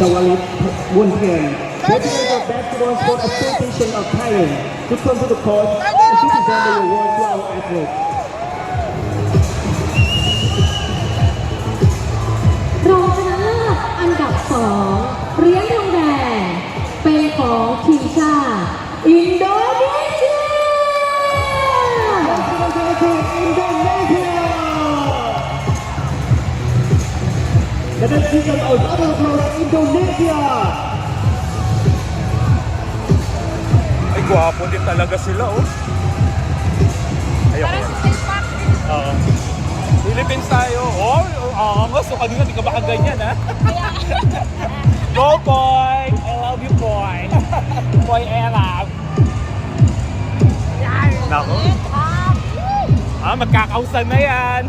Shawali Wontian, President of Basketball Sport Association of Thailand, to come to the court and to present the award to our athletes. รองชนะเลิศอันดับ2เหรียญทองแดงเป็นของทีมชาติอินโดนีเซีย Indonesia. Nanantigan ang double applause Indonesia. Ay, gwapo din talaga sila, oh. Ayoko. Oo. Philippines tayo. Oh, angas. So, kanina di ka makaganyan, ha? Go, boy! I love you, boy! Boy, Arab! Nako. Magkakausan na yan!